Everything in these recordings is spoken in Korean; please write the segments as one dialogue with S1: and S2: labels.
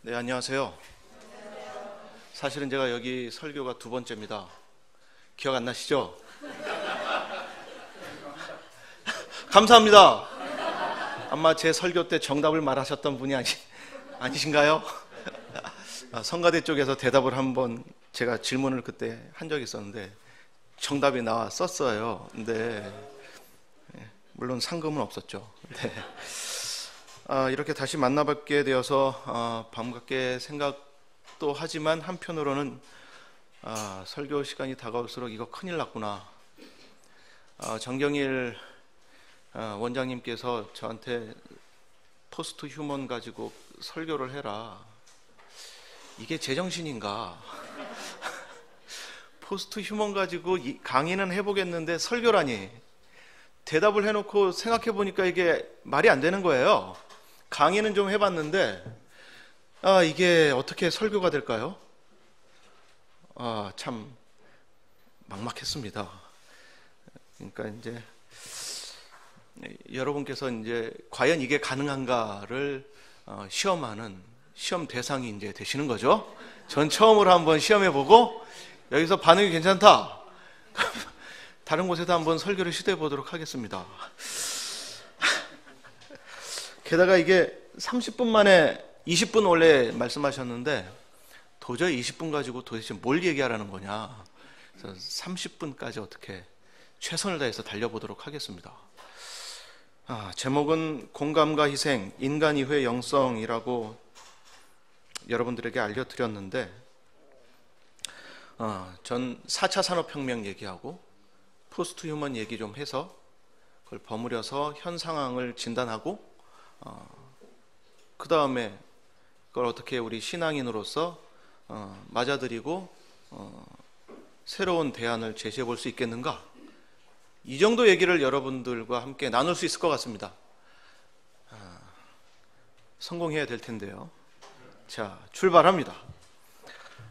S1: 네, 안녕하세요. 사실은 제가 여기 설교가 두 번째입니다. 기억 안 나시죠? 감사합니다. 아마 제 설교 때 정답을 말하셨던 분이 아니신가요? 성가대 쪽에서 대답을 한번 제가 질문을 그때 한 적이 있었는데 정답이 나왔었어요. 근데 물론 상금은 없었죠. 네. 이렇게 다시 만나뵙게 되어서 반갑게 생각도 하지만 한편으로는 설교 시간이 다가올수록 이거 큰일 났구나. 정경일 원장님께서 저한테 포스트 휴먼 가지고 설교를 해라. 이게 제정신인가? 포스트 휴먼 가지고 강의는 해보겠는데 설교라니. 대답을 해놓고 생각해보니까 이게 말이 안 되는 거예요. 강의는 좀 해봤는데 이게 어떻게 설교가 될까요? 참 막막했습니다. 그러니까 이제 여러분께서 이제 과연 이게 가능한가를 시험하는 시험 대상이 이제 되시는 거죠. 전 처음으로 한번 시험해보고 여기서 반응이 괜찮다. 다른 곳에도 한번 설교를 시도해 보도록 하겠습니다. 게다가 이게 30분 만에 20분 원래 말씀하셨는데 도저히 20분 가지고 도대체 뭘 얘기하라는 거냐. 그래서 30분까지 어떻게 최선을 다해서 달려보도록 하겠습니다. 제목은 공감과 희생, 인간 이후의 영성이라고 여러분들에게 알려드렸는데 전 4차 산업혁명 얘기하고 포스트 휴먼 얘기 좀 해서 그걸 버무려서 현 상황을 진단하고 그 다음에 그걸 어떻게 우리 신앙인으로서 맞아들이고 새로운 대안을 제시해 볼 수 있겠는가, 이 정도 얘기를 여러분들과 함께 나눌 수 있을 것 같습니다. 성공해야 될 텐데요. 자, 출발합니다.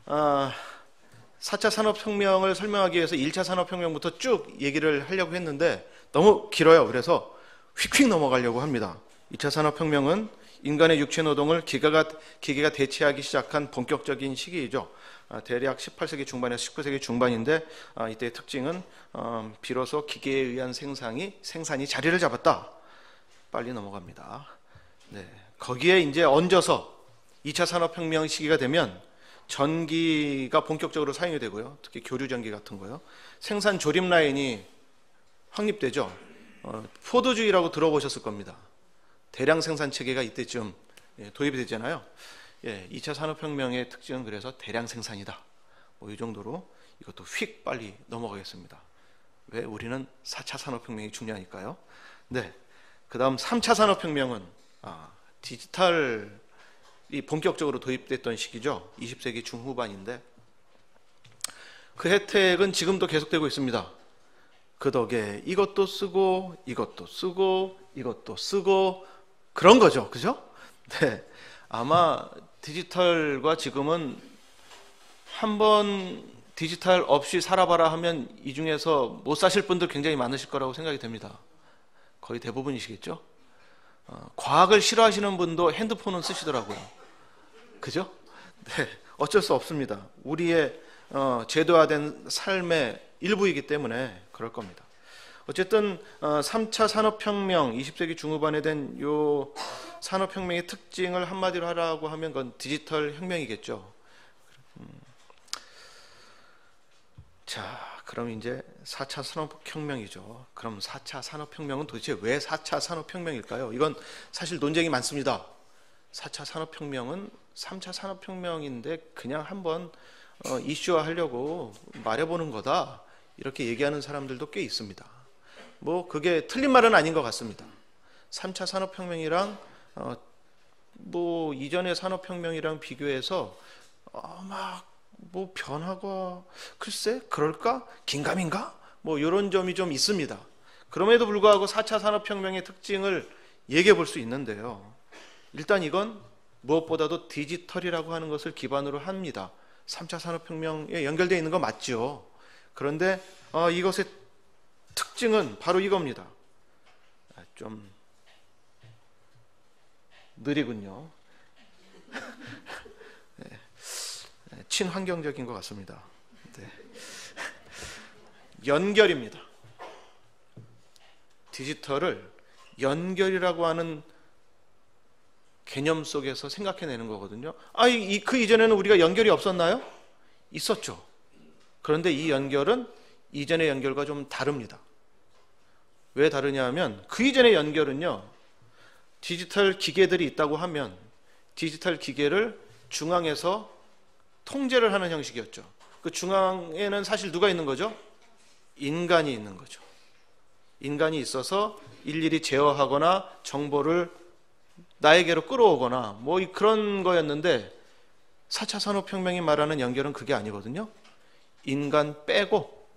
S1: 4차 산업혁명을 설명하기 위해서 1차 산업혁명부터 쭉 얘기를 하려고 했는데 너무 길어요. 그래서 휙휙 넘어가려고 합니다. 2차 산업혁명은 인간의 육체 노동을 기계가 대체하기 시작한 본격적인 시기이죠. 대략 18세기 중반에서 19세기 중반인데 이때의 특징은 비로소 기계에 의한 생산이 자리를 잡았다. 빨리 넘어갑니다. 네. 거기에 이제 얹어서 2차 산업혁명 시기가 되면 전기가 본격적으로 사용이 되고요. 특히 교류전기 같은 거요. 생산 조립 라인이 확립되죠. 포드주의라고 들어보셨을 겁니다. 대량 생산 체계가 이때쯤 도입이 되잖아요. 2차 산업혁명의 특징은 그래서 대량 생산이다. 이 정도로 이것도 휙 빨리 넘어가겠습니다. 왜? 우리는 4차 산업혁명이 중요하니까요. 네. 그 다음 3차 산업혁명은 디지털이 본격적으로 도입됐던 시기죠. 20세기 중후반인데 그 혜택은 지금도 계속되고 있습니다. 그 덕에 이것도 쓰고 이것도 쓰고 이것도 쓰고 그런 거죠. 그죠? 네. 아마 디지털과 지금은 한번 디지털 없이 살아봐라 하면 이 중에서 못 사실 분들 굉장히 많으실 거라고 생각이 됩니다. 거의 대부분이시겠죠? 과학을 싫어하시는 분도 핸드폰은 쓰시더라고요. 그죠? 네. 어쩔 수 없습니다. 우리의 제도화된 삶의 일부이기 때문에 그럴 겁니다. 어쨌든 3차 산업혁명, 20세기 중후반에 된 요 산업혁명의 특징을 한마디로 하라고 하면 그건 디지털 혁명이겠죠. 자, 그럼 이제 4차 산업혁명이죠. 그럼 4차 산업혁명은 도대체 왜 4차 산업혁명일까요? 이건 사실 논쟁이 많습니다. 4차 산업혁명은 3차 산업혁명인데 그냥 한번 이슈화하려고 말해보는 거다. 이렇게 얘기하는 사람들도 꽤 있습니다. 그게 틀린 말은 아닌 것 같습니다. 3차 산업혁명이랑 이전의 산업혁명이랑 비교해서 변화가 글쎄 그럴까? 긴가민가? 이런 점이 좀 있습니다. 그럼에도 불구하고 4차 산업혁명의 특징을 얘기해 볼 수 있는데요. 일단 이건 무엇보다도 디지털이라고 하는 것을 기반으로 합니다. 3차 산업혁명에 연결되어 있는 거 맞죠? 그런데 이것의 특징은 바로 이겁니다. 좀 느리군요. 친환경적인 것 같습니다. 네. 연결입니다. 디지털을 연결이라고 하는 개념 속에서 생각해내는 거거든요. 그 이전에는 우리가 연결이 없었나요? 있었죠. 그런데 이 연결은 이전의 연결과 좀 다릅니다. 왜 다르냐 하면 그 이전의 연결은요, 디지털 기계들이 있다고 하면 디지털 기계를 중앙에서 통제를 하는 형식이었죠. 그 중앙에는 사실 누가 있는 거죠? 인간이 있는 거죠. 인간이 있어서 일일이 제어하거나 정보를 나에게로 끌어오거나 뭐 그런 거였는데 4차 산업혁명이 말하는 연결은 그게 아니거든요. 인간 빼고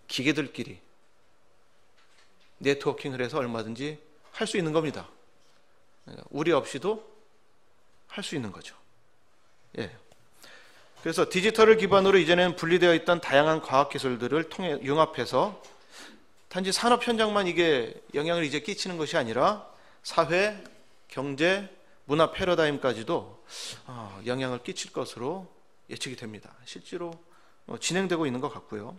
S1: 기계들끼리 네트워킹을 해서 얼마든지 할 수 있는 겁니다. 우리 없이도 할 수 있는 거죠. 예. 그래서 디지털을 기반으로 이제는 분리되어 있던 다양한 과학기술들을 통해 융합해서 단지 산업 현장만 이게 영향을 이제 끼치는 것이 아니라 사회, 경제, 문화 패러다임까지도 영향을 끼칠 것으로 예측이 됩니다. 실제로 진행되고 있는 것 같고요.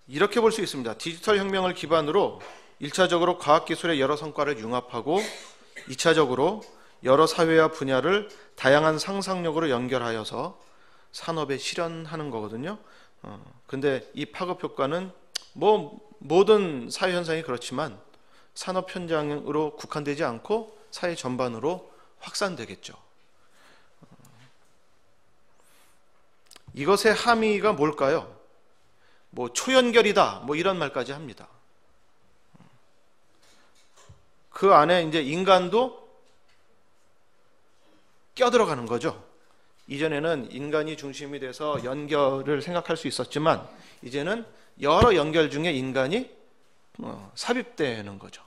S1: 이렇게 볼 수 있습니다. 디지털 혁명을 기반으로 1차적으로 과학기술의 여러 성과를 융합하고 2차적으로 여러 사회와 분야를 다양한 상상력으로 연결하여서 산업에 실현하는 거거든요. 근데 이 파급 효과는 모든 사회 현상이 그렇지만 산업 현장으로 국한되지 않고 사회 전반으로 확산되겠죠. 이것의 함의가 뭘까요? 초연결이다, 이런 말까지 합니다. 그 안에 이제 인간도 껴들어가는 거죠. 이전에는 인간이 중심이 돼서 연결을 생각할 수 있었지만 이제는 여러 연결 중에 인간이 삽입되는 거죠.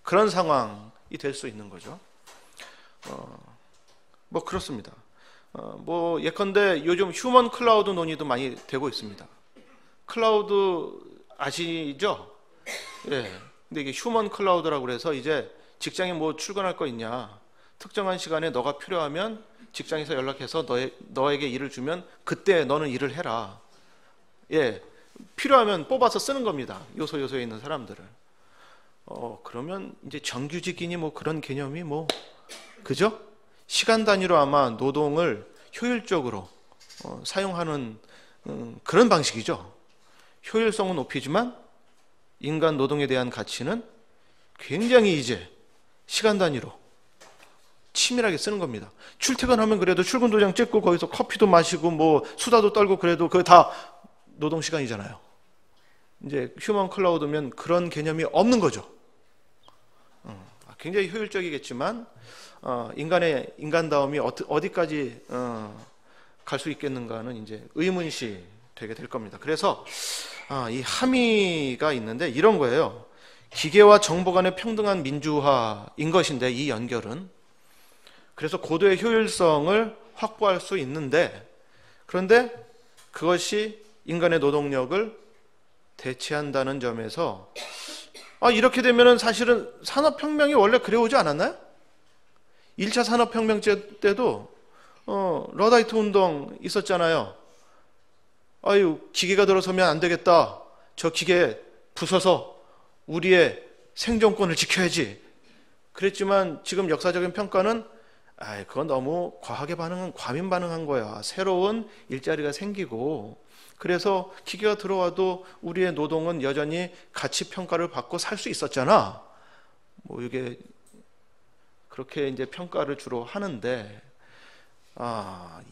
S1: 그런 상황이 될 수 있는 거죠. 그렇습니다. 예컨대 요즘 휴먼 클라우드 논의도 많이 되고 있습니다. 클라우드 아시죠? 예. 근데 이게 휴먼 클라우드라고 그래서 이제 직장에 출근할 거 있냐? 특정한 시간에 너가 필요하면 직장에서 연락해서 너에게 일을 주면 그때 너는 일을 해라. 예. 필요하면 뽑아서 쓰는 겁니다. 요소에 있는 사람들을. 그러면 이제 정규직이니 그런 개념이 그죠? 시간 단위로 아마 노동을 효율적으로 사용하는 그런 방식이죠. 효율성은 높이지만 인간 노동에 대한 가치는 굉장히 이제 시간 단위로 치밀하게 쓰는 겁니다. 출퇴근하면 그래도 출근 도장 찍고 거기서 커피도 마시고 수다도 떨고 그래도 그게 다 노동 시간이잖아요. 이제 휴먼 클라우드면 그런 개념이 없는 거죠. 굉장히 효율적이겠지만 인간다움이 어디까지 갈 수 있겠는가는 이제 의문시 되게 될 겁니다. 그래서 이 함의가 있는데 이런 거예요. 기계와 정보 간의 평등한 민주화인 것인데 이 연결은 그래서 고도의 효율성을 확보할 수 있는데 그런데 그것이 인간의 노동력을 대체한다는 점에서 이렇게 되면은 사실은 산업혁명이 원래 그래오지 않았나요? 1차 산업혁명 때도 러다이트 운동 있었잖아요. 기계가 들어서면 안 되겠다. 저 기계 부숴서 우리의 생존권을 지켜야지. 그랬지만 지금 역사적인 평가는 그건 너무 과하게 과민 반응한 거야. 새로운 일자리가 생기고 그래서 기계가 들어와도 우리의 노동은 여전히 가치 평가를 받고 살 수 있었잖아. 이게 그렇게 이제 평가를 주로 하는데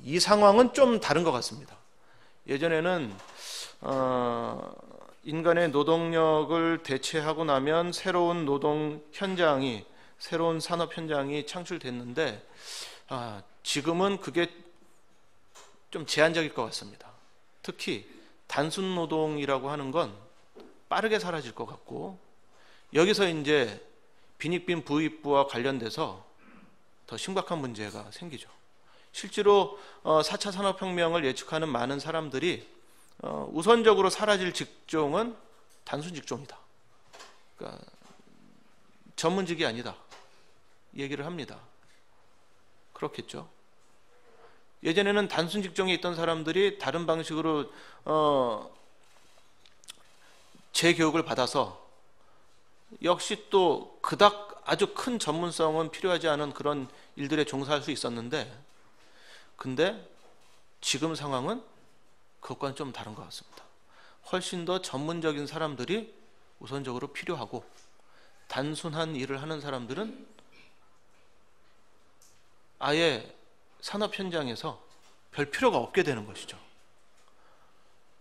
S1: 이 상황은 좀 다른 것 같습니다. 예전에는 인간의 노동력을 대체하고 나면 새로운 노동 현장이 새로운 산업 현장이 창출됐는데 지금은 그게 좀 제한적일 것 같습니다. 특히 단순 노동이라고 하는 건 빠르게 사라질 것 같고 여기서 이제 빈익빈 부익부와 관련돼서 더 심각한 문제가 생기죠. 실제로 4차 산업혁명을 예측하는 많은 사람들이 우선적으로 사라질 직종은 단순 직종이다. 그러니까 전문직이 아니다 얘기를 합니다. 그렇겠죠. 예전에는 단순 직종에 있던 사람들이 다른 방식으로 재교육을 받아서 역시 또 그닥 아주 큰 전문성은 필요하지 않은 그런 일들에 종사할 수 있었는데, 근데 지금 상황은 그것과는 좀 다른 것 같습니다. 훨씬 더 전문적인 사람들이 우선적으로 필요하고, 단순한 일을 하는 사람들은 아예 산업 현장에서 별 필요가 없게 되는 것이죠.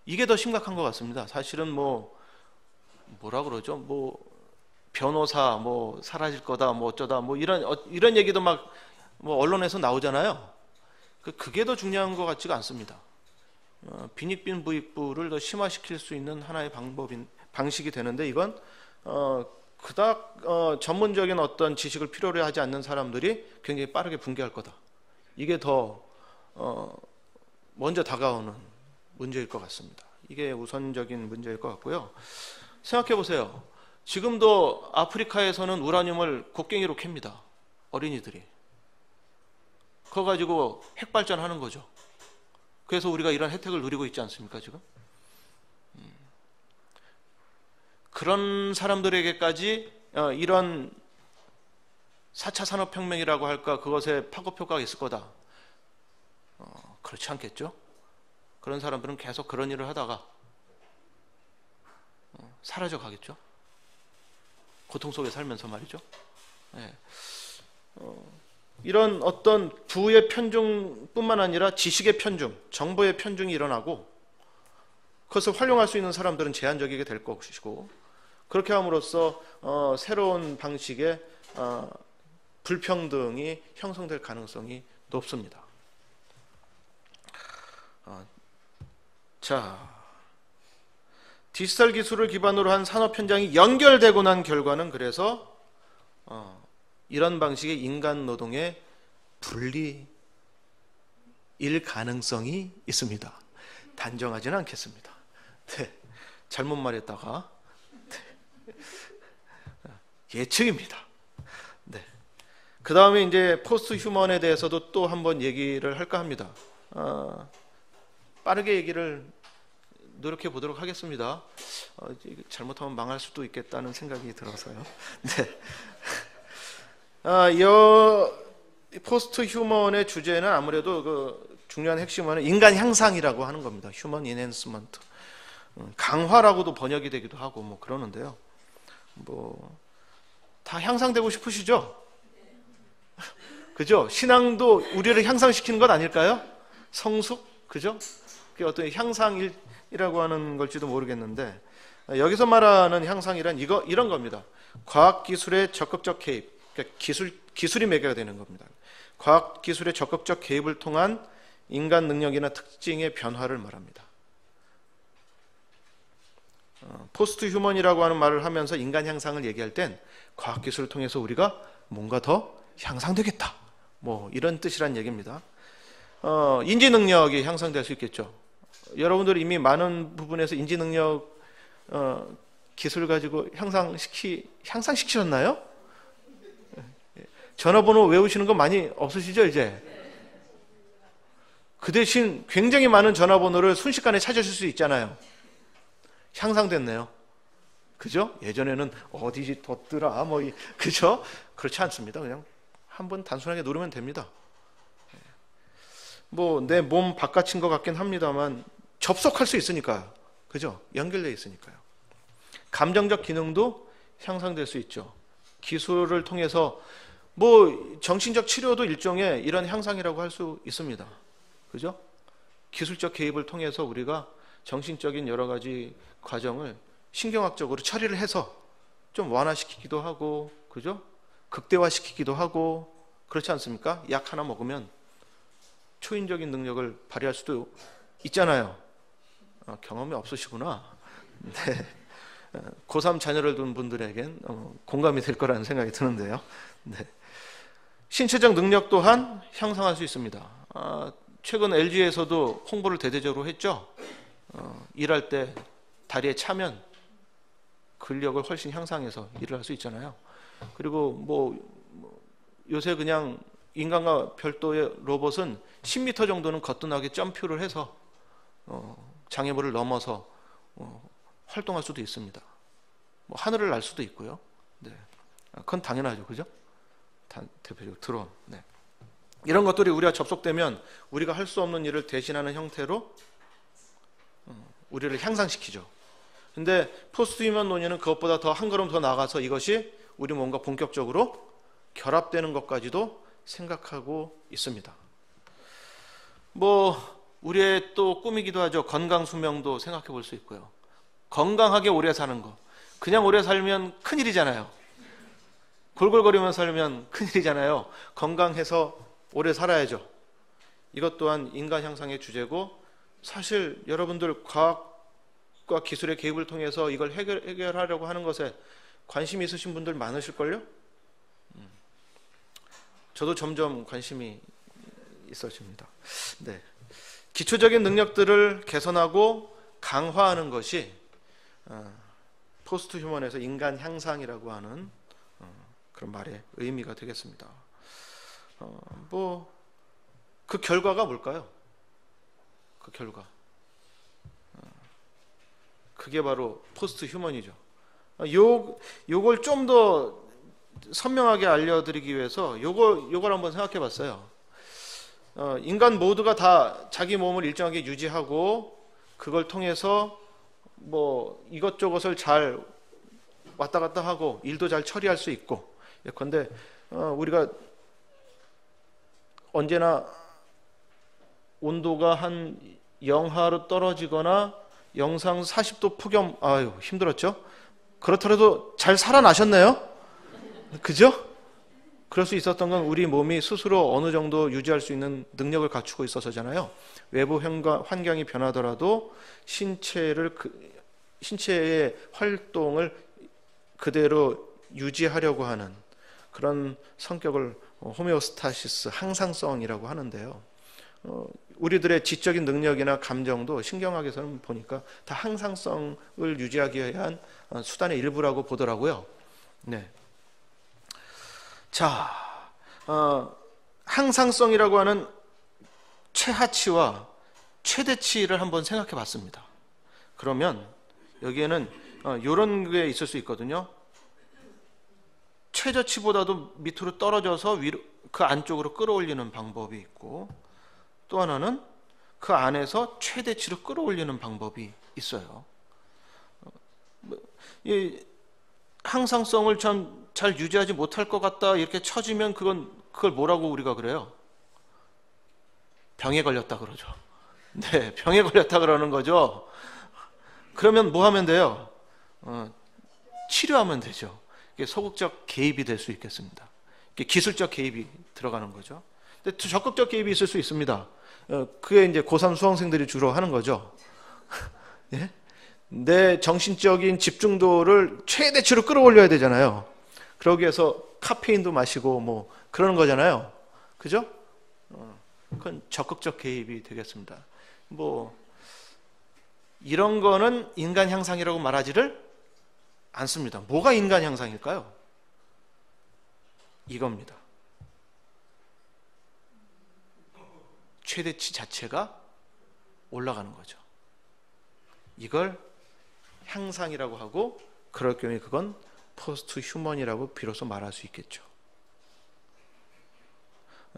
S1: 이게 더 심각한 것 같습니다. 사실은 뭐라 그러죠? 변호사 사라질 거다, 어쩌다, 이런 얘기도 막 언론에서 나오잖아요. 그게 더 중요한 것 같지가 않습니다. 빈익빈 부익부를 더 심화시킬 수 있는 하나의 방식이 되는데, 이건 그닥 전문적인 어떤 지식을 필요로 하지 않는 사람들이 굉장히 빠르게 붕괴할 거다. 이게 더 먼저 다가오는 문제일 것 같습니다. 이게 우선적인 문제일 것 같고요. 생각해 보세요. 지금도 아프리카에서는 우라늄을 곡괭이로 캡니다. 어린이들이. 그거 가지고 핵 발전하는 거죠. 그래서 우리가 이런 혜택을 누리고 있지 않습니까, 지금? 그런 사람들에게까지 이런 4차 산업혁명이라고 할까, 그것에 파급효과가 있을 거다. 그렇지 않겠죠? 그런 사람들은 계속 그런 일을 하다가 사라져 가겠죠? 고통 속에 살면서 말이죠. 네. 이런 어떤 부의 편중뿐만 아니라 지식의 편중, 정보의 편중이 일어나고, 그것을 활용할 수 있는 사람들은 제한적이게 될 것이고, 그렇게 함으로써 새로운 방식의 불평등이 형성될 가능성이 높습니다. 디지털 기술을 기반으로 한 산업 현장이 연결되고 난 결과는 그래서 이런 방식의 인간 노동의 분리일 가능성이 있습니다. 단정하지는 않겠습니다. 네, 잘못 말했다가 예측입니다. 네. 그 다음에 이제 포스트 휴먼에 대해서도 또 한번 얘기를 할까 합니다. 빠르게 얘기를 노력해 보도록 하겠습니다. 잘못하면 망할 수도 있겠다는 생각이 들어서요. 네. 포스트 휴먼의 주제는 아무래도 그 중요한 핵심은 인간 향상이라고 하는 겁니다. 휴먼 인핸스먼트. 강화라고도 번역이 되기도 하고 그러는데요. 다 향상되고 싶으시죠? 그죠? 신앙도 우리를 향상시키는 것 아닐까요? 성숙? 그죠? 그게 어떤 향상이라고 하는 걸지도 모르겠는데, 여기서 말하는 향상이란 이런 겁니다. 과학기술의 적극적 개입, 그러니까 기술이 매개가 되는 겁니다. 과학기술의 적극적 개입을 통한 인간 능력이나 특징의 변화를 말합니다. 포스트 휴먼이라고 하는 말을 하면서 인간 향상을 얘기할 땐 과학기술을 통해서 우리가 뭔가 더 향상되겠다, 이런 뜻이란 얘기입니다. 인지 능력이 향상될 수 있겠죠. 여러분들이 이미 많은 부분에서 인지 능력 기술을 가지고 향상시키셨나요? 전화번호 외우시는 거 많이 없으시죠, 이제? 그 대신 굉장히 많은 전화번호를 순식간에 찾으실 수 있잖아요. 향상됐네요. 그죠? 예전에는 어디지 뒀더라, 그죠? 그렇지 않습니다. 그냥 한번 단순하게 누르면 됩니다. 내 몸 바깥인 것 같긴 합니다만 접속할 수 있으니까요. 그죠? 연결되어 있으니까요. 감정적 기능도 향상될 수 있죠. 기술을 통해서 정신적 치료도 일종의 이런 향상이라고 할 수 있습니다. 그죠? 기술적 개입을 통해서 우리가 정신적인 여러 가지 과정을 신경학적으로 처리를 해서 좀 완화시키기도 하고, 그죠? 극대화시키기도 하고, 그렇지 않습니까? 약 하나 먹으면 초인적인 능력을 발휘할 수도 있잖아요. 경험이 없으시구나. 네. 고3 자녀를 둔 분들에겐 공감이 될 거라는 생각이 드는데요. 네. 신체적 능력 또한 향상할 수 있습니다. 최근 LG에서도 홍보를 대대적으로 했죠. 일할 때 다리에 차면 근력을 훨씬 향상해서 일을 할 수 있잖아요. 그리고 요새 그냥 인간과 별도의 로봇은 10m 정도는 거뜬하게 점프를 해서 장애물을 넘어서 활동할 수도 있습니다. 하늘을 날 수도 있고요. 네. 그건 당연하죠, 그죠? 대표적으로 드론. 네. 이런 것들이 우리가 접속되면 우리가 할 수 없는 일을 대신하는 형태로 우리를 향상시키죠. 근데 포스트 휴먼 논의는 그것보다 더 한 걸음 더 나아가서 이것이 우리 몸과 본격적으로 결합되는 것까지도 생각하고 있습니다. 우리의 또 꿈이기도 하죠. 건강 수명도 생각해 볼 수 있고요. 건강하게 오래 사는 거. 그냥 오래 살면 큰일이잖아요. 골골거리면서 살면 큰일이잖아요. 건강해서 오래 살아야죠. 이것 또한 인간 향상의 주제고, 사실 여러분들 과학과 기술의 개입을 통해서 이걸 해결하려고 하는 것에 관심이 있으신 분들 많으실걸요? 저도 점점 관심이 있어집니다. 네. 기초적인 능력들을 개선하고 강화하는 것이 포스트 휴먼에서 인간 향상이라고 하는 그런 말의 의미가 되겠습니다. 그 결과가 뭘까요? 그 결과. 그게 바로 포스트 휴먼이죠. 요걸 좀 더 선명하게 알려드리기 위해서 요걸 한번 생각해 봤어요. 인간 모두가 다 자기 몸을 일정하게 유지하고 그걸 통해서 이것저것을 잘 왔다 갔다 하고 일도 잘 처리할 수 있고, 예컨대 우리가 언제나 온도가 한 영하로 떨어지거나 영상 40도 폭염, 힘들었죠? 그렇더라도 잘 살아나셨나요? 그죠? 그럴 수 있었던 건 우리 몸이 스스로 어느 정도 유지할 수 있는 능력을 갖추고 있어서잖아요. 외부 환경이 변하더라도 신체의 활동을 그대로 유지하려고 하는 그런 성격을 호메오스타시스, 항상성이라고 하는데요. 우리들의 지적인 능력이나 감정도 신경학에서는 보니까 다 항상성을 유지하기 위한 수단의 일부라고 보더라고요. 네. 자, 항상성이라고 하는 최하치와 최대치를 한번 생각해 봤습니다. 그러면 여기에는 이런 게 있을 수 있거든요. 최저치보다도 밑으로 떨어져서 위로, 그 안쪽으로 끌어올리는 방법이 있고, 또 하나는 그 안에서 최대치로 끌어올리는 방법이 있어요. 이 항상성을 참 잘 유지하지 못할 것 같다 이렇게 처지면 그걸 뭐라고 우리가 그래요? 병에 걸렸다 그러죠. 네, 병에 걸렸다 그러는 거죠. 그러면 뭐 하면 돼요? 치료하면 되죠. 이게 소극적 개입이 될 수 있겠습니다. 이게 기술적 개입이 들어가는 거죠. 근데 적극적 개입이 있을 수 있습니다. 그게 이제 고3 수험생들이 주로 하는 거죠. 예? 내 정신적인 집중도를 최대치로 끌어올려야 되잖아요. 그러기 위해서 카페인도 마시고 그러는 거잖아요. 그죠? 그건 적극적 개입이 되겠습니다. 이런 거는 인간 향상이라고 말하지를 않습니다. 뭐가 인간 향상일까요? 이겁니다. 최대치 자체가 올라가는 거죠. 이걸 향상이라고 하고, 그럴 경우에 그건 포스트 휴먼이라고 비로소 말할 수 있겠죠.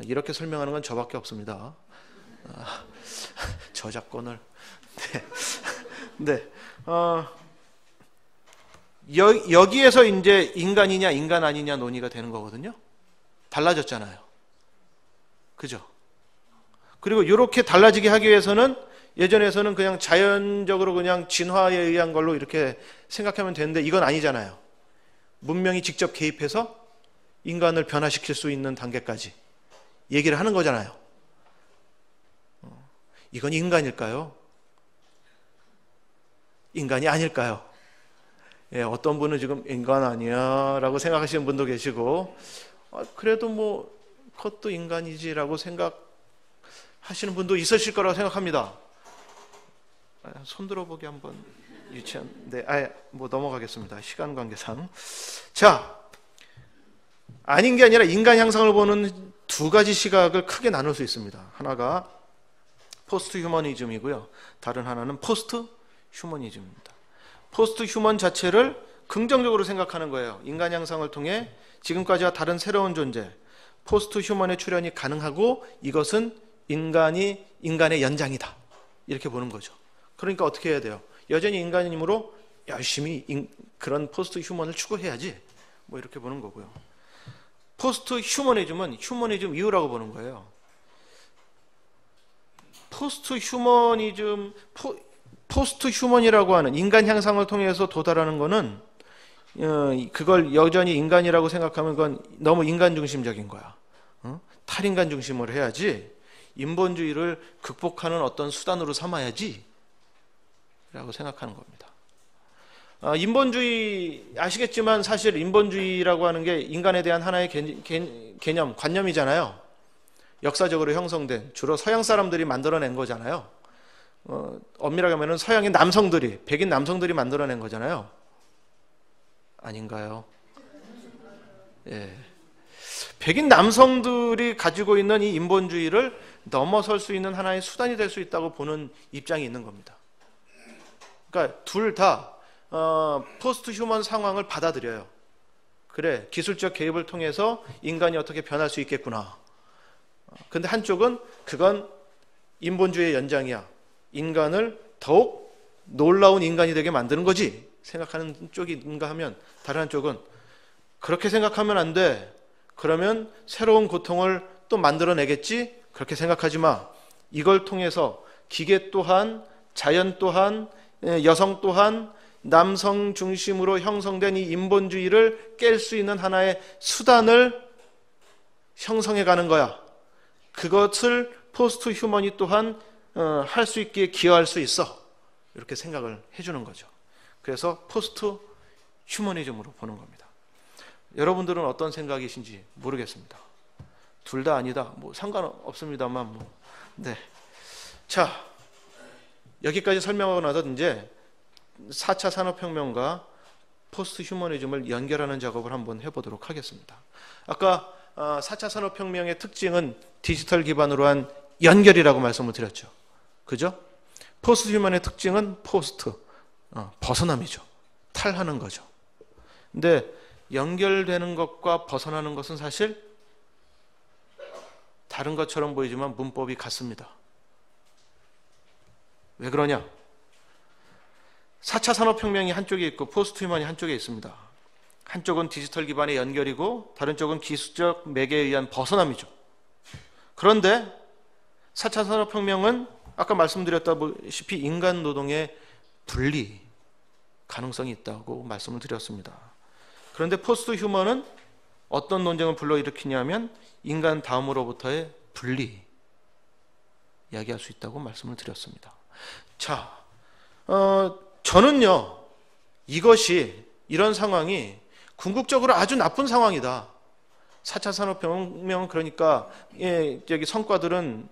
S1: 이렇게 설명하는 건 저밖에 없습니다. 저작권을. 네. 여기에서 이제 인간이냐 인간 아니냐 논의가 되는 거거든요. 달라졌잖아요. 그죠? 그리고 이렇게 달라지게 하기 위해서는 예전에서는 그냥 자연적으로 그냥 진화에 의한 걸로 이렇게 생각하면 되는데 이건 아니잖아요. 문명이 직접 개입해서 인간을 변화시킬 수 있는 단계까지 얘기를 하는 거잖아요. 이건 인간일까요? 인간이 아닐까요? 예, 어떤 분은 지금 인간 아니야 라고 생각하시는 분도 계시고, 그래도 그것도 인간이지라고 생각하시는 분도 있으실 거라고 생각합니다. 손 들어보기 한번 유치한, 네, 넘어가겠습니다. 시간 관계상. 자, 아닌 게 아니라 인간 향상을 보는 두 가지 시각을 크게 나눌 수 있습니다. 하나가 포스트 휴머니즘이고요. 다른 하나는 포스트 휴머니즘입니다. 포스트 휴먼 자체를 긍정적으로 생각하는 거예요. 인간 향상을 통해 지금까지와 다른 새로운 존재, 포스트 휴먼의 출현이 가능하고 이것은 인간의 연장이다. 이렇게 보는 거죠. 그러니까 어떻게 해야 돼요? 여전히 인간이므로 열심히 그런 포스트 휴먼을 추구해야지. 뭐 이렇게 보는 거고요. 포스트 휴머니즘은 휴머니즘 이후라고 보는 거예요. 포스트 휴먼이라고 하는 인간 향상을 통해서 도달하는 거는 그걸 여전히 인간이라고 생각하면 그건 너무 인간 중심적인 거야. 탈인간 중심으로 해야지. 인본주의를 극복하는 어떤 수단으로 삼아야지 라고 생각하는 겁니다. 인본주의 아시겠지만 사실 인본주의라고 하는 게 인간에 대한 하나의 개념, 관념이잖아요. 역사적으로 형성된 주로 서양 사람들이 만들어낸 거잖아요. 엄밀하게 하면 서양의 남성들이, 백인 남성들이 만들어낸 거잖아요. 아닌가요? 예. 백인 남성들이 가지고 있는 이 인본주의를 넘어설 수 있는 하나의 수단이 될 수 있다고 보는 입장이 있는 겁니다. 그러니까 둘 다 포스트 휴먼 상황을 받아들여요. 그래, 기술적 개입을 통해서 인간이 어떻게 변할 수 있겠구나. 근데 한쪽은 그건 인본주의의 연장이야. 인간을 더욱 놀라운 인간이 되게 만드는 거지 생각하는 쪽인가 하면, 다른 한쪽은 그렇게 생각하면 안 돼. 그러면 새로운 고통을 또 만들어내겠지? 그렇게 생각하지 마. 이걸 통해서 기계 또한, 자연 또한, 여성 또한 남성 중심으로 형성된 이 인본주의를 깰 수 있는 하나의 수단을 형성해 가는 거야. 그것을 포스트 휴머니 또한 할 수 있게 기여할 수 있어. 이렇게 생각을 해주는 거죠. 그래서 포스트 휴머니즘으로 보는 겁니다. 여러분들은 어떤 생각이신지 모르겠습니다. 둘 다 아니다. 뭐 상관없습니다만 뭐. 네. 자, 여기까지 설명하고 나서 이제 4차 산업혁명과 포스트 휴머니즘을 연결하는 작업을 한번 해보도록 하겠습니다. 아까 4차 산업혁명의 특징은 디지털 기반으로 한 연결이라고 말씀을 드렸죠. 그죠? 포스트 휴먼의 특징은 포스트, 벗어남이죠. 탈하는 거죠. 근데 연결되는 것과 벗어나는 것은 사실 다른 것처럼 보이지만 문법이 같습니다. 왜 그러냐? 4차 산업혁명이 한쪽에 있고 포스트 휴먼이 한쪽에 있습니다. 한쪽은 디지털 기반의 연결이고 다른 쪽은 기술적 매개에 의한 벗어남이죠. 그런데 4차 산업혁명은 아까 말씀드렸다시피 인간 노동의 분리 가능성이 있다고 말씀을 드렸습니다. 그런데 포스트 휴먼은 어떤 논쟁을 불러일으키냐면 인간 다음으로부터의 분리 이야기할 수 있다고 말씀을 드렸습니다. 자, 저는요, 이런 상황이 궁극적으로 아주 나쁜 상황이다. 4차 산업혁명, 그러니까 여기 성과들은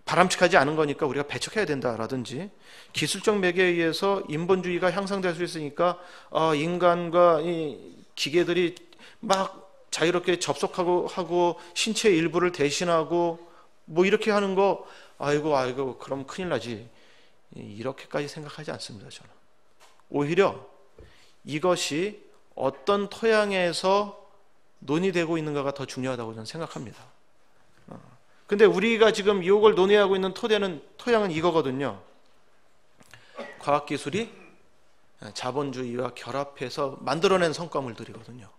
S1: 바람직하지 않은 거니까 우리가 배척해야 된다라든지, 기술적 매개에 의해서 인본주의가 향상될 수 있으니까 인간과 이 기계들이 막 자유롭게 접속하고 신체의 일부를 대신하고 뭐 이렇게 하는 거, 아이고 그럼 큰일 나지, 이렇게까지 생각하지 않습니다. 저는 오히려 이것이 어떤 토양에서 논의되고 있는가가 더 중요하다고 저는 생각합니다. 근데 우리가 지금 이걸 논의하고 있는 토양은 이거거든요. 과학기술이 자본주의와 결합해서 만들어낸 성과물들이거든요.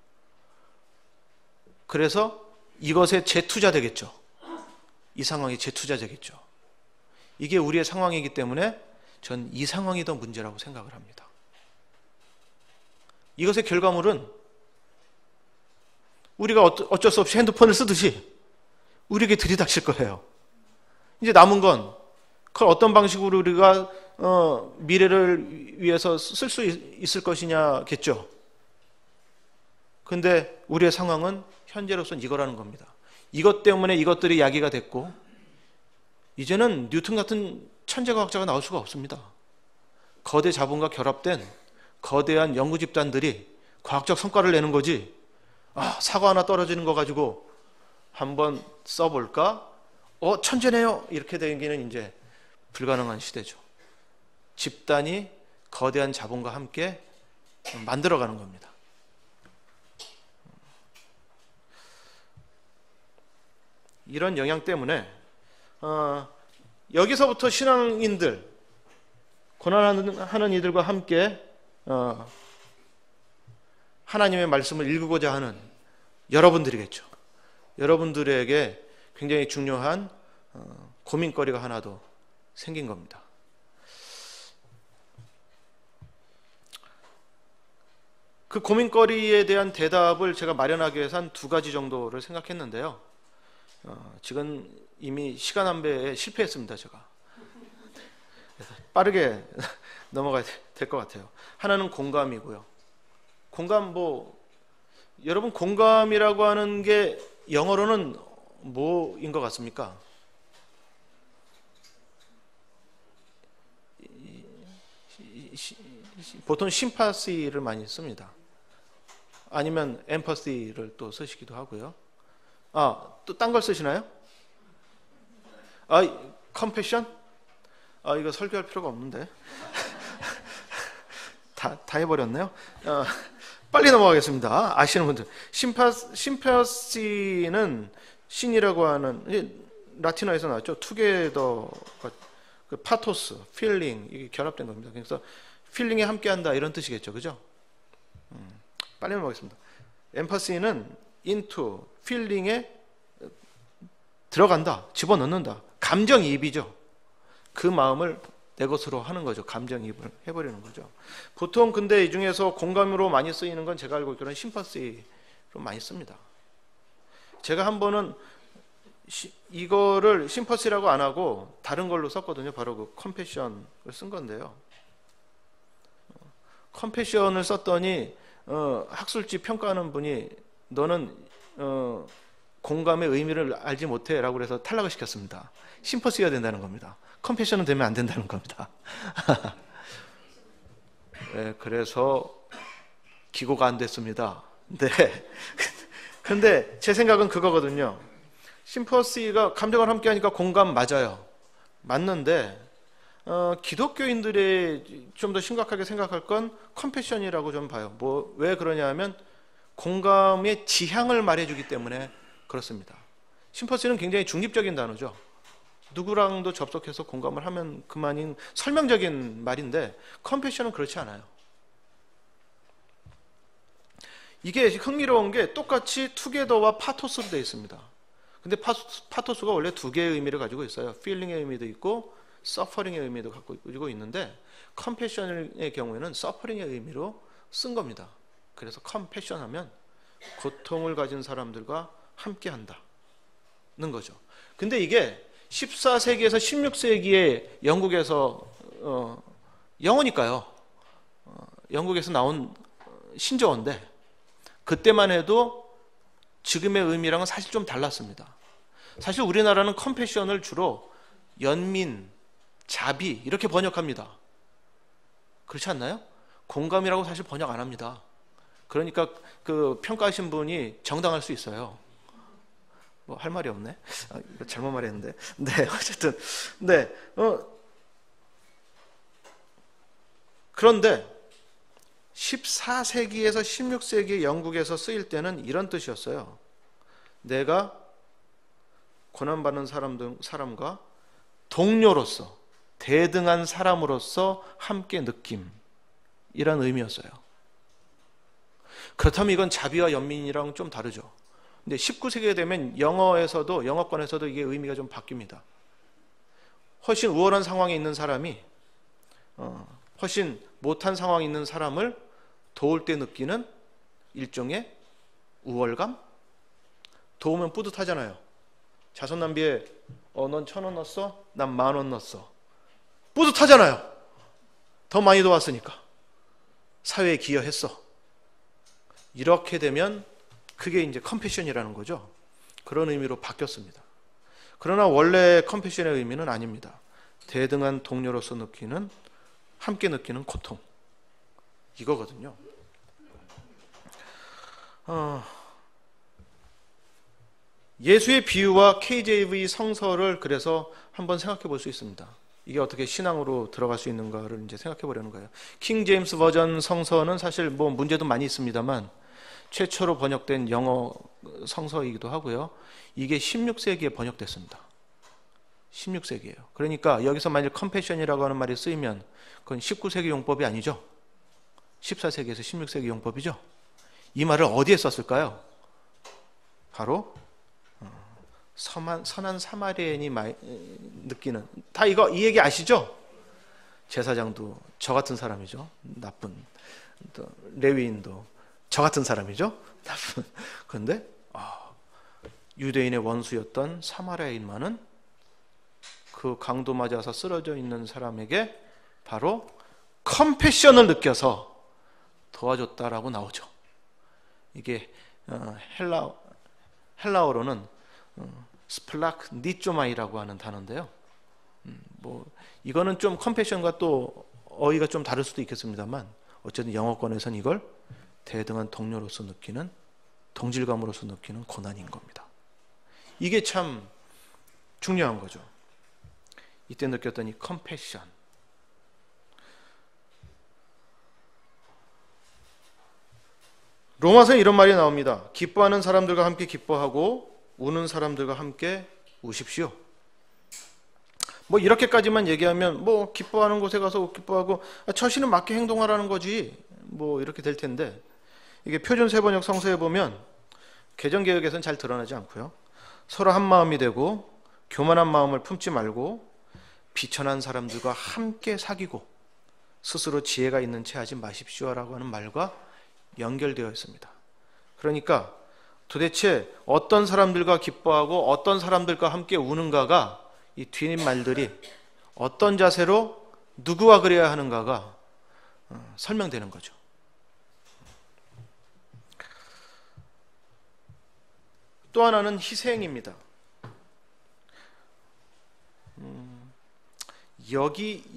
S1: 그래서 이것에 재투자되겠죠. 이 상황이 재투자되겠죠. 이게 우리의 상황이기 때문에 전 이 상황이 더 문제라고 생각을 합니다. 이것의 결과물은 우리가 어쩔 수 없이 핸드폰을 쓰듯이 우리에게 들이닥칠 거예요. 이제 남은 건 그걸 어떤 방식으로 우리가 미래를 위해서 쓸 수 있을 것이냐겠죠. 근데 우리의 상황은 현재로서는 이거라는 겁니다. 이것 때문에 이것들이 야기가 됐고 이제는 뉴턴 같은 천재과학자가 나올 수가 없습니다. 거대 자본과 결합된 거대한 연구 집단들이 과학적 성과를 내는 거지, 사과 하나 떨어지는 거 가지고 한번 써볼까? 천재네요. 이렇게 되기는 이제 불가능한 시대죠. 집단이 거대한 자본과 함께 만들어가는 겁니다. 이런 영향 때문에 여기서부터 신앙인들, 고난하는 이들과 함께 하나님의 말씀을 읽고자 하는 여러분들이겠죠. 여러분들에게 굉장히 중요한 고민거리가 하나 더 생긴 겁니다. 그 고민거리에 대한 대답을 제가 마련하기 위해서 한 2가지 정도를 생각했는데요. 지금 이미 시간 한 배에 실패했습니다. 제가 빠르게 넘어가야 될 것 같아요. 하나는 공감이고요. 공감, 여러분 공감이라고 하는 게 영어로는 뭐인 것 같습니까? 보통 심파시를 많이 씁니다. 아니면 엠퍼시를 또 쓰시기도 하고요. 또 딴 걸 쓰시나요? 컴패션? 이거 설교할 필요가 없는데. 다 해버렸네요. 빨리 넘어가겠습니다. 아시는 분들. 심파시는 신이라고 하는, 라틴어에서 나왔죠. 투게더가, 그 파토스, 필링, 이게 결합된 겁니다. 그래서 필링에 함께한다 이런 뜻이겠죠. 그죠? 빨리 넘어가겠습니다. 엠파시는 into, 필링에 들어간다, 집어넣는다. 감정이입이죠. 그 마음을 내 것으로 하는 거죠. 감정이입을 해버리는 거죠. 보통 근데 이 중에서 공감으로 많이 쓰이는 건 제가 알고 있기로는 심퍼시로 많이 씁니다. 제가 한 번은 이거를 심퍼시라고 안 하고 다른 걸로 썼거든요. 바로 그 컴패션을 쓴 건데요. 컴패션을 썼더니 학술지 평가하는 분이 너는 공감의 의미를 알지 못해 라고 해서 탈락을 시켰습니다. 심퍼시가 된다는 겁니다. 컴패션은 되면 안 된다는 겁니다. 네, 그래서 기고가 안 됐습니다. 네. 근데 제 생각은 그거거든요. 심퍼시가 감정을 함께 하니까 공감 맞아요. 맞는데 기독교인들이 좀 더 심각하게 생각할 건 컴패션이라고 좀 봐요. 왜 그러냐 하면 공감의 지향을 말해주기 때문에 그렇습니다. 심퍼시는 굉장히 중립적인 단어죠. 누구랑도 접속해서 공감을 하면 그만인 설명적인 말인데 컴패션은 그렇지 않아요. 이게 흥미로운 게 똑같이 투게더와 파토스로 되어 있습니다. 근데 파토스가 원래 2개의 의미를 가지고 있어요. 필링의 의미도 있고 서퍼링의 의미도 가지고 있는데 컴패션의 경우에는 서퍼링의 의미로 쓴 겁니다. 그래서 컴패션 하면 고통을 가진 사람들과 함께 한다는 거죠. 근데 이게 14세기에서 16세기에 영국에서 영어니까요. 영국에서 나온 신조어인데 그때만 해도 지금의 의미랑은 사실 좀 달랐습니다. 사실 우리나라는 컴패션을 주로 연민, 자비 이렇게 번역합니다. 그렇지 않나요? 공감이라고 사실 번역 안 합니다. 그러니까 그 평가하신 분이 정당할 수 있어요. 할 말이 없네. 이거 잘못 말했는데. 네, 어쨌든 네. 그런데 14세기에서 16세기 영국에서 쓰일 때는 이런 뜻이었어요. 내가 고난받는 사람과 동료로서 대등한 사람으로서 함께 느낌 이런 의미였어요. 그렇다면 이건 자비와 연민이랑 좀 다르죠. 근데 19세기가 되면 영어권에서도 이게 의미가 좀 바뀝니다. 훨씬 우월한 상황에 있는 사람이 훨씬 못한 상황에 있는 사람을 도울 때 느끼는 일종의 우월감? 도우면 뿌듯하잖아요. 자선 낭비에 넌 1,000원 넣었어? 난 10,000원 넣었어. 뿌듯하잖아요. 더 많이 도왔으니까. 사회에 기여했어. 이렇게 되면 그게 이제 컴패션이라는 거죠. 그런 의미로 바뀌었습니다. 그러나 원래 컴패션의 의미는 아닙니다. 대등한 동료로서 함께 느끼는 고통. 이거거든요. 예수의 비유와 KJV 성서를 그래서 한번 생각해 볼 수 있습니다. 이게 어떻게 신앙으로 들어갈 수 있는가를 이제 생각해 보려는 거예요. 킹 제임스 버전 성서는 사실 뭐 문제도 많이 있습니다만 최초로 번역된 영어 성서이기도 하고요. 이게 16세기에 번역됐습니다. 16세기예요. 그러니까 여기서 만일 컴패션이라고 하는 말이 쓰이면 그건 19세기 용법이 아니죠. 14세기에서 16세기 용법이죠. 이 말을 어디에 썼을까요? 바로 선한 사마리아인이 느끼는, 다 이 얘기 아시죠? 제사장도 저 같은 사람이죠. 나쁜. 또 레위인도 저 같은 사람이죠. 나쁜. 그런데 유대인의 원수였던 사마리아인만은 그 강도 맞아서 쓰러져 있는 사람에게 바로 컴패션을 느껴서 도와줬다라고 나오죠. 이게 헬라어로는 스플라크 니조마이라고 하는 단어인데요. 뭐 이거는 좀 컴패션과 또 어휘가 좀 다를 수도 있겠습니다만 어쨌든 영어권에서는 이걸 대등한 동료로서 느끼는, 동질감으로서 느끼는 고난인 겁니다. 이게 참 중요한 거죠. 이때 느꼈던 이 컴패션. 로마서에 이런 말이 나옵니다. 기뻐하는 사람들과 함께 기뻐하고 우는 사람들과 함께 우십시오. 뭐 이렇게까지만 얘기하면 뭐 기뻐하는 곳에 가서 기뻐하고 처신은 맞게 행동하라는 거지 뭐 이렇게 될 텐데, 이게 표준 세번역 성서에 보면 개정개혁에서는 잘 드러나지 않고요. 서로 한 마음이 되고 교만한 마음을 품지 말고 비천한 사람들과 함께 사귀고 스스로 지혜가 있는 채 하지 마십시오라고 하는 말과 연결되어 있습니다. 그러니까 도대체 어떤 사람들과 기뻐하고 어떤 사람들과 함께 우는가가, 이 뒷말들이 어떤 자세로 누구와 그래야 하는가가 설명되는 거죠. 또 하나는 희생입니다.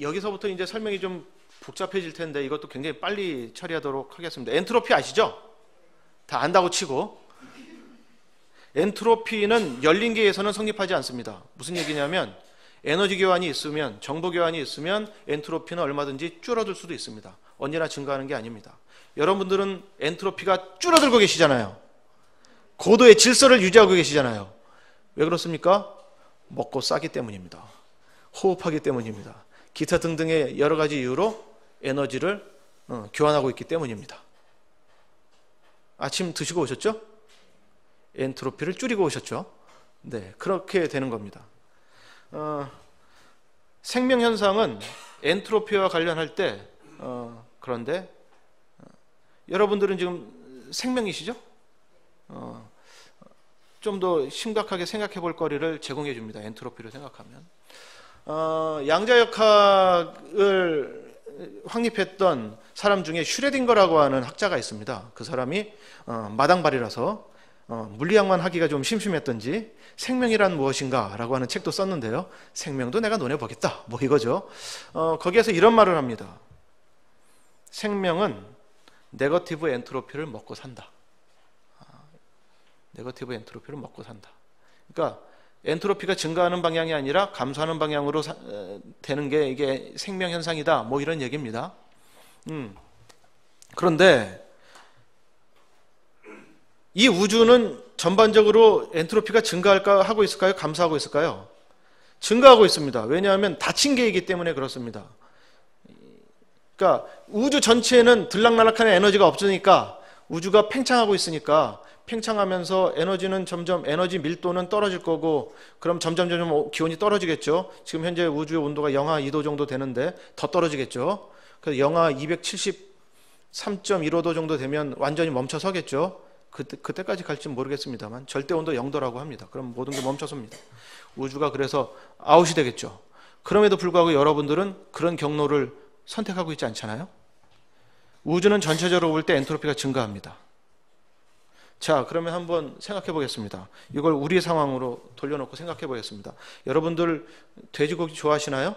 S1: 여기서부터 이제 설명이 좀 복잡해질 텐데 이것도 굉장히 빨리 처리하도록 하겠습니다. 엔트로피 아시죠? 다 안다고 치고. 엔트로피는 열린 계에서는 성립하지 않습니다. 무슨 얘기냐면 에너지 교환이 있으면, 정보 교환이 있으면 엔트로피는 얼마든지 줄어들 수도 있습니다. 언제나 증가하는 게 아닙니다. 여러분들은 엔트로피가 줄어들고 계시잖아요. 고도의 질서를 유지하고 계시잖아요. 왜 그렇습니까? 먹고 싸기 때문입니다. 호흡하기 때문입니다. 기타 등등의 여러 가지 이유로 에너지를 교환하고 있기 때문입니다. 아침 드시고 오셨죠? 엔트로피를 줄이고 오셨죠? 네, 그렇게 되는 겁니다. 생명현상은 엔트로피와 관련할 때 그런데 여러분들은 지금 생명이시죠? 좀 더 심각하게 생각해 볼 거리를 제공해 줍니다. 엔트로피를 생각하면. 양자역학을 확립했던 사람 중에 슈레딩거라고 하는 학자가 있습니다. 그 사람이 마당발이라서 물리학만 하기가 좀 심심했던지 생명이란 무엇인가 라고 하는 책도 썼는데요. 생명도 내가 논해보겠다 뭐 이거죠. 거기에서 이런 말을 합니다. 생명은 네거티브 엔트로피를 먹고 산다. 네거티브 엔트로피를 먹고 산다. 그러니까 엔트로피가 증가하는 방향이 아니라 감소하는 방향으로 되는 게 이게 생명 현상이다 뭐 이런 얘기입니다. 그런데 이 우주는 전반적으로 엔트로피가 증가할까 하고 있을까요? 감소하고 있을까요? 증가하고 있습니다. 왜냐하면 닫힌 계이기 때문에 그렇습니다. 그러니까 우주 전체에는 들락날락하는 에너지가 없으니까 우주가 팽창하고 있으니까 팽창하면서 에너지는 점점 에너지 밀도는 떨어질 거고 그럼 점점 기온이 떨어지겠죠. 지금 현재 우주의 온도가 영하 2도 정도 되는데 더 떨어지겠죠. 그래서 영하 273.15도 정도 되면 완전히 멈춰 서겠죠. 그때까지 갈지 모르겠습니다만 절대 온도 0도라고 합니다. 그럼 모든 게 멈춰 섭니다. 우주가 그래서 아웃이 되겠죠. 그럼에도 불구하고 여러분들은 그런 경로를 선택하고 있지 않잖아요. 우주는 전체적으로 볼 때 엔트로피가 증가합니다. 자, 그러면 한번 생각해 보겠습니다. 이걸 우리 상황으로 돌려놓고 생각해 보겠습니다. 여러분들 돼지고기 좋아하시나요?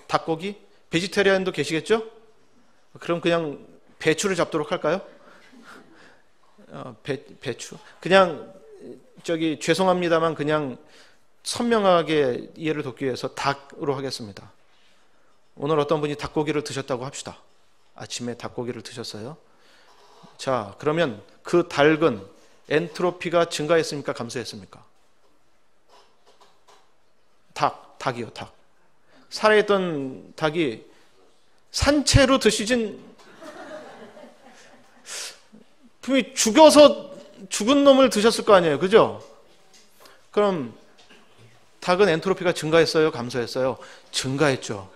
S1: 닭고기? 베지테리안도 계시겠죠? 그럼 그냥 배추를 잡도록 할까요? 배추. 그냥 죄송합니다만 그냥 선명하게 이해를 돕기 위해서 닭으로 하겠습니다. 오늘 어떤 분이 닭고기를 드셨다고 합시다. 아침에 닭고기를 드셨어요. 자, 그러면 그 닭은 엔트로피가 증가했습니까? 감소했습니까? 닭이요, 닭. 살아있던 닭이 산채로 드시진, 분명히 죽어서 죽은 놈을 드셨을 거 아니에요. 그죠? 그럼 닭은 엔트로피가 증가했어요? 감소했어요? 증가했죠.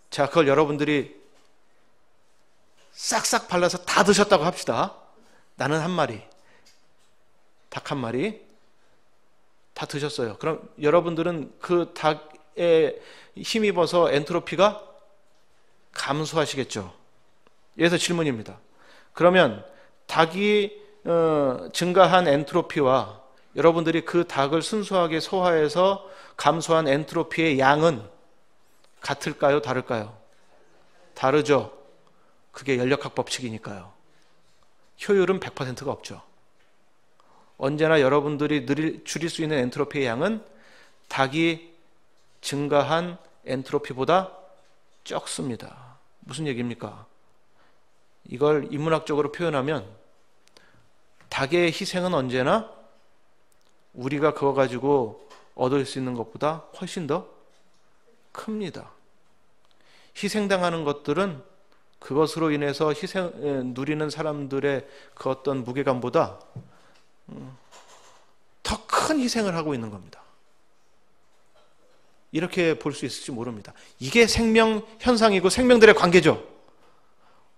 S1: 자, 그걸 여러분들이 싹싹 발라서 다 드셨다고 합시다. 나는 한 마리, 닭 한 마리 다 드셨어요. 그럼 여러분들은 그 닭에 힘입어서 엔트로피가 감소하시겠죠. 여기서 질문입니다. 그러면 닭이 증가한 엔트로피와 여러분들이 그 닭을 순수하게 소화해서 감소한 엔트로피의 양은 같을까요? 다를까요? 다르죠. 그게 연력학 법칙이니까요. 효율은 100%가 없죠. 언제나 여러분들이 줄일 수 있는 엔트로피의 양은 닭이 증가한 엔트로피보다 적습니다. 무슨 얘기입니까? 이걸 인문학적으로 표현하면 닭의 희생은 언제나 우리가 그거 가지고 얻을 수 있는 것보다 훨씬 더 큽니다. 희생당하는 것들은 그것으로 인해서 누리는 사람들의 그 어떤 무게감보다 더 큰 희생을 하고 있는 겁니다. 이렇게 볼 수 있을지 모릅니다. 이게 생명 현상이고 생명들의 관계죠.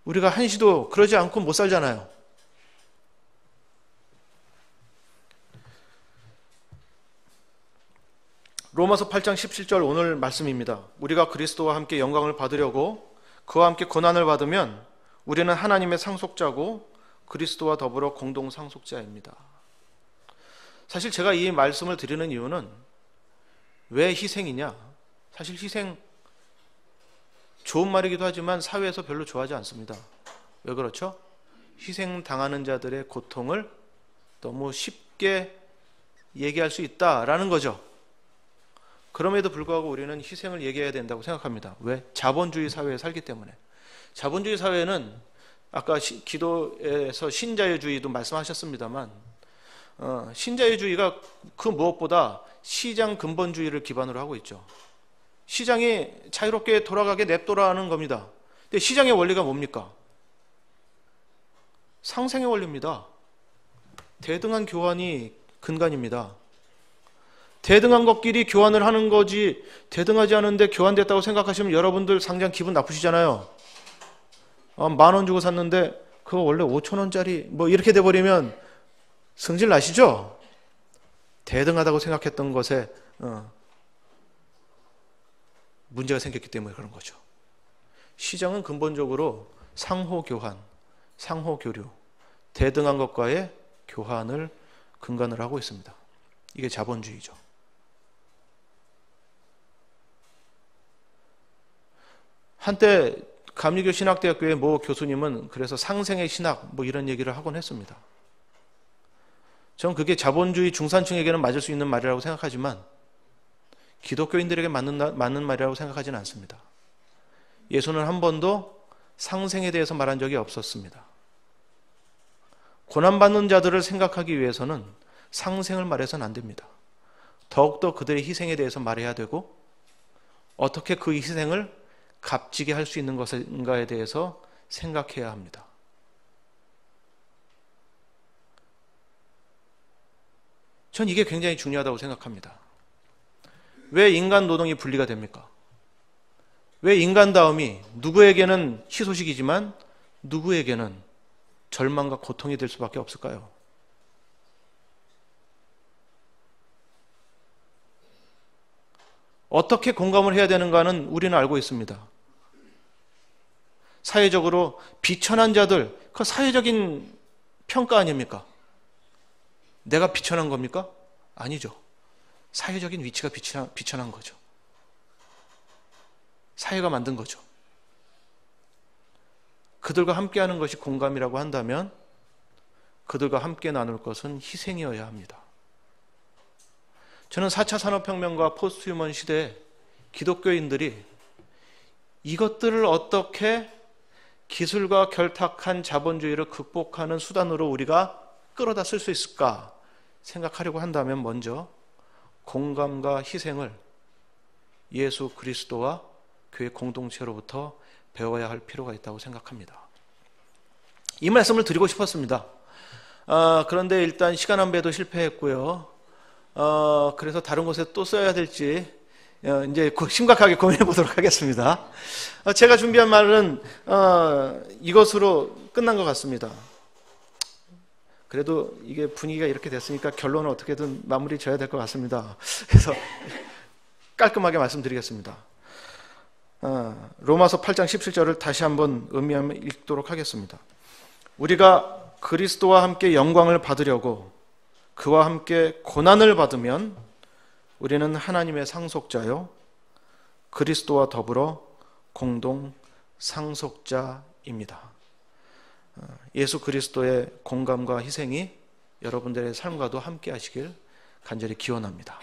S1: 우리가 한시도 그러지 않고 못 살잖아요. 로마서 8장 17절 오늘 말씀입니다. 우리가 그리스도와 함께 영광을 받으려고 그와 함께 고난을 받으면 우리는 하나님의 상속자고 그리스도와 더불어 공동 상속자입니다. 사실 제가 이 말씀을 드리는 이유는 왜 희생이냐? 사실 희생 좋은 말이기도 하지만 사회에서 별로 좋아하지 않습니다. 왜 그렇죠? 희생당하는 자들의 고통을 너무 쉽게 얘기할 수 있다라는 거죠. 그럼에도 불구하고 우리는 희생을 얘기해야 된다고 생각합니다. 왜? 자본주의 사회에 살기 때문에. 자본주의 사회는 아까 기도에서 신자유주의도 말씀하셨습니다만 신자유주의가 그 무엇보다 시장 근본주의를 기반으로 하고 있죠. 시장이 자유롭게 돌아가게 냅둬라는 겁니다. 근데 시장의 원리가 뭡니까? 상생의 원리입니다. 대등한 교환이 근간입니다. 대등한 것끼리 교환을 하는 거지 대등하지 않은데 교환됐다고 생각하시면 여러분들 당장 기분 나쁘시잖아요. 10,000원 주고 샀는데 그거 원래 5,000원짜리 뭐 이렇게 돼버리면 성질 나시죠? 대등하다고 생각했던 것에 문제가 생겼기 때문에 그런 거죠. 시장은 근본적으로 상호 교환, 상호 교류, 대등한 것과의 교환을 근간으로 하고 있습니다. 이게 자본주의죠. 한때 감리교 신학대학교의 모 교수님은 그래서 상생의 신학 뭐 이런 얘기를 하곤 했습니다. 전 그게 자본주의 중산층에게는 맞을 수 있는 말이라고 생각하지만 기독교인들에게 맞는 말이라고 생각하지는 않습니다. 예수는 한 번도 상생에 대해서 말한 적이 없었습니다. 고난받는 자들을 생각하기 위해서는 상생을 말해서는 안 됩니다. 더욱더 그들의 희생에 대해서 말해야 되고 어떻게 그 희생을 값지게 할 수 있는 것인가에 대해서 생각해야 합니다. 전 이게 굉장히 중요하다고 생각합니다. 왜 인간 노동이 분리가 됩니까? 왜 인간다움이 누구에게는 희소식이지만 누구에게는 절망과 고통이 될 수밖에 없을까요? 어떻게 공감을 해야 되는가는 우리는 알고 있습니다. 사회적으로 비천한 자들, 그 사회적인 평가 아닙니까? 내가 비천한 겁니까? 아니죠. 사회적인 위치가 비천한 거죠. 사회가 만든 거죠. 그들과 함께하는 것이 공감이라고 한다면 그들과 함께 나눌 것은 희생이어야 합니다. 저는 4차 산업혁명과 포스트 휴먼 시대에 기독교인들이 이것들을 어떻게 기술과 결탁한 자본주의를 극복하는 수단으로 우리가 끌어다 쓸 수 있을까 생각하려고 한다면 먼저 공감과 희생을 예수 그리스도와 교회 공동체로부터 배워야 할 필요가 있다고 생각합니다. 이 말씀을 드리고 싶었습니다. 그런데 일단 시간 안배도 실패했고요. 그래서 다른 곳에 또 써야 될지 이제 심각하게 고민해 보도록 하겠습니다. 제가 준비한 말은 이것으로 끝난 것 같습니다. 그래도 이게 분위기가 이렇게 됐으니까 결론을 어떻게든 마무리 져야 될 것 같습니다. 그래서 깔끔하게 말씀드리겠습니다. 로마서 8장 17절을 다시 한번 의미하며 읽도록 하겠습니다. 우리가 그리스도와 함께 영광을 받으려고 그와 함께 고난을 받으면 우리는 하나님의 상속자요 그리스도와 더불어 공동 상속자입니다. 예수 그리스도의 공감과 희생이 여러분들의 삶과도 함께 하시길 간절히 기원합니다.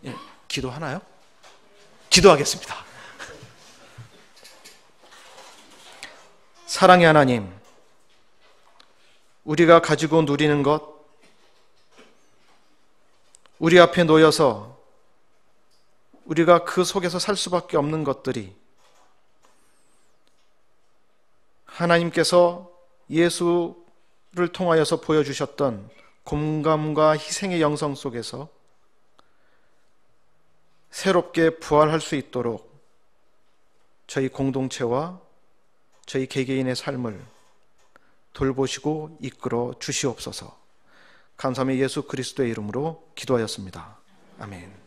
S1: 예, 기도하나요? 기도하겠습니다. 사랑의 하나님, 우리가 가지고 누리는 것, 우리 앞에 놓여서 우리가 그 속에서 살 수밖에 없는 것들이 하나님께서 예수를 통하여서 보여주셨던 공감과 희생의 영성 속에서 새롭게 부활할 수 있도록 저희 공동체와 저희 개개인의 삶을 돌보시고 이끌어 주시옵소서. 감사하며 예수 그리스도의 이름으로 기도하였습니다. 아멘.